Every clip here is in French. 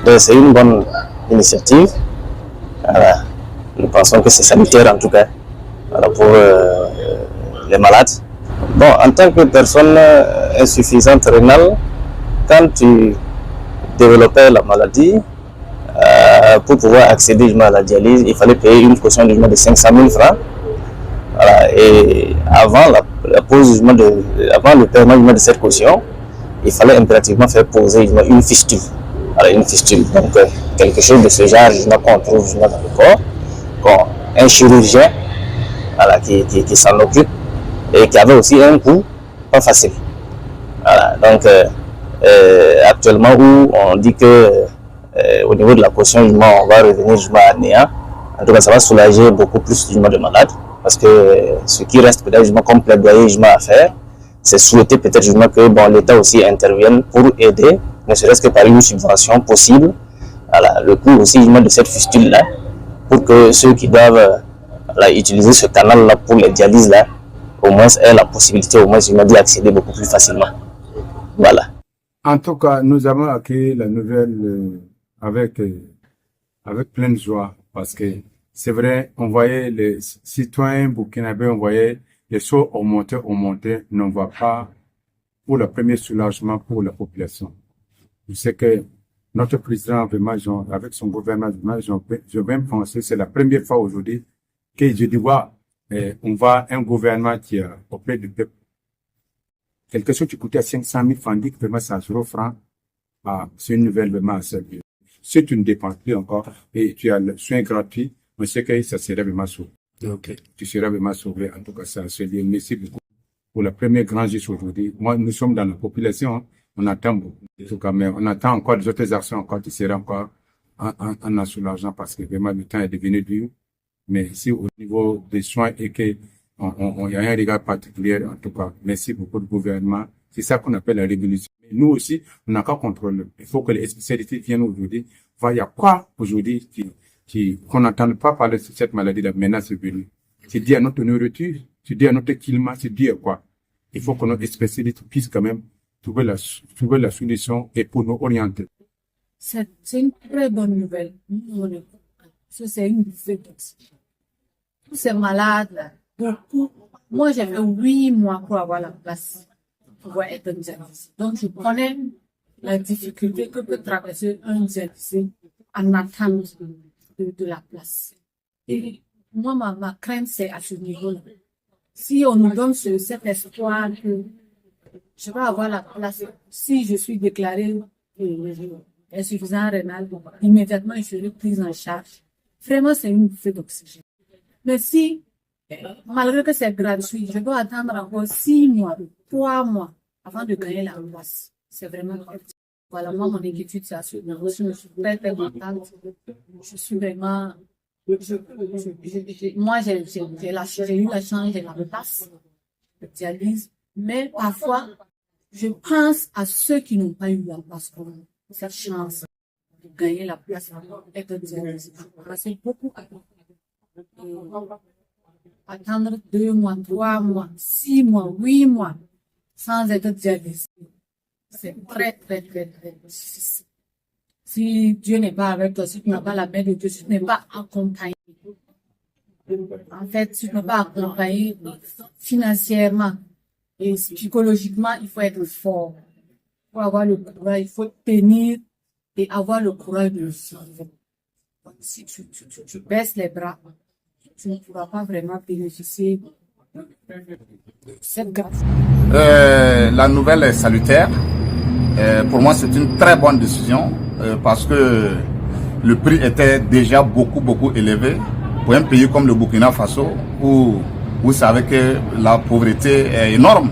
Donc c'est une bonne initiative. Voilà. Nous pensons que c'est sanitaire en tout cas, voilà, pour les malades. Bon, en tant que personne insuffisante rénale, quand tu développais la maladie, pour pouvoir accéder à la dialyse, il fallait payer une caution de 500 000 francs. Voilà. Et avant avant le paiement de cette caution, il fallait impérativement faire poser une fistule. Voilà, une fistule. Donc, quelque chose de ce genre qu'on trouve dans le corps. Un chirurgien, voilà, qui s'en occupe et qui avait aussi un coût pas facile. Voilà. Donc, actuellement, où on dit que au niveau de la caution, on va revenir à néant. En tout cas, ça va soulager beaucoup plus de malades. Parce que ce qui reste peut-être comme plaidoyer à faire, c'est souhaiter peut-être que l'État aussi intervienne pour aider, ne serait-ce que par une subvention possible, voilà, le coût aussi de cette fistule-là, pour que ceux qui doivent utiliser ce canal-là pour les dialyses-là, au moins aient la possibilité au moins d'y accéder beaucoup plus facilement. Voilà. En tout cas, nous avons accueilli la nouvelle avec plein de joie, parce que c'est vrai, on voyait les citoyens burkinabés, on voyait les choses augmenter, n'on voit pas pour le premier soulagement pour la population. Je sais que notre président, vraiment, avec son gouvernement, je vais me penser, c'est la première fois aujourd'hui que je dis, on voit un gouvernement qui est auprès du peuple. Quelque chose qui coûtait 500 000 francs, dit que vraiment c'est à 0 francs, c'est une nouvelle vraiment à servir. Si tu ne dépenses plus encore et tu as le soin gratuit, on sait que ça serait vraiment sauvé. Okay. Tu seras vraiment sauvé. En tout cas, ça se dit. Merci beaucoup pour le premier grand geste aujourd'hui. Moi, nous sommes dans la population, on attend beaucoup. En tout cas, mais on attend encore des autres actions encore qui seraient encore en soulageant parce que vraiment le temps est devenu dur. Mais si au niveau des soins et que il y a un regard particulier, en tout cas, merci beaucoup du gouvernement. C'est ça qu'on appelle la révolution. Mais nous aussi, on n'a qu'à contrôler. Il faut que les spécialités viennent aujourd'hui. Il y a quoi aujourd'hui qu'on n'entende pas parler de cette maladie-là, maintenant c'est venu. C'est dû à notre nourriture, c'est dû à notre climat, c'est dû à quoi? Il faut que nos spécialistes puissent quand même trouver la solution et pour nous orienter. C'est une très bonne nouvelle. C'est une bouffée d'oxygène. Tous ces malades, beaucoup. Moi, j'ai fait 8 mois pour avoir la place pour pouvoir être dialysé. Donc, je connais la difficulté que peut traverser un dialysé en attente de la place. Et moi, ma crainte, c'est à ce niveau-là. Si on nous donne cet espoir que je vais avoir la place, si je suis déclarée insuffisant rénal, immédiatement, je serai prise en charge. Vraiment, c'est une bouffée d'oxygène. Mais si, malgré que c'est gratuit, je dois attendre encore 6 mois, 3 mois avant de gagner la place, c'est vraiment gratuit. Voilà, moi, mon inquiétude, c'est à ce niveau. Je suis très, très contente. Je suis vraiment... Moi, j'ai eu la chance de la place de dialyse, mais parfois, je pense à ceux qui n'ont pas eu la place pour cette chance de gagner la place d'être dialysé. C'est beaucoup attendre 2 mois, 3 mois, 6 mois, 8 mois sans être dialysé. C'est très, très, très, très difficile. Si Dieu n'est pas avec toi, si tu n'as pas la main de Dieu, si tu n'es pas accompagné. En fait, si tu n'es pas accompagné financièrement et psychologiquement, il faut être fort. Il faut avoir le courage, il faut tenir et avoir le courage de vivre. Si tu baisses les bras, tu ne pourras pas vraiment bénéficier de cette grâce. La nouvelle est salutaire. Pour moi, c'est une très bonne décision parce que le prix était déjà beaucoup élevé pour un pays comme le Burkina Faso où vous savez que la pauvreté est énorme.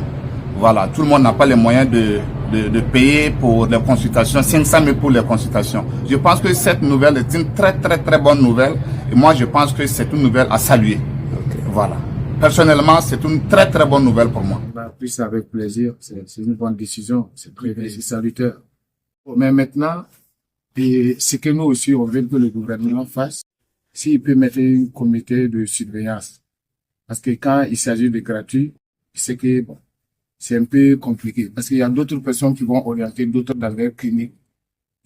Voilà, tout le monde n'a pas les moyens de payer pour les consultations, 500 000 pour les consultations. Je pense que cette nouvelle est une très bonne nouvelle et moi je pense que c'est une nouvelle à saluer. Okay. Voilà. Personnellement, c'est une très bonne nouvelle pour moi. Plus avec plaisir, c'est une bonne décision, c'est salutaire. Mais maintenant, et ce que nous aussi on veut que le gouvernement fasse, s'il peut mettre un comité de surveillance. Parce que quand il s'agit de gratuit, c'est que bon, c'est un peu compliqué. Parce qu'il y a d'autres personnes qui vont orienter d'autres dans leur clinique.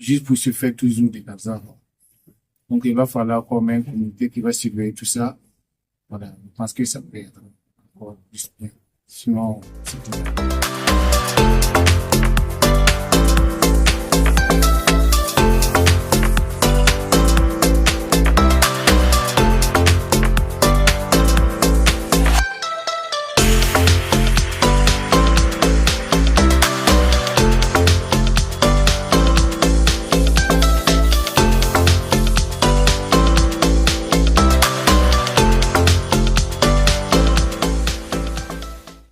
juste pour se faire toujours des casards. Donc, il va falloir quand même une communauté qui va surveiller tout ça. Voilà, je pense que ça peut être encore plus bien. Sinon, c'est tout.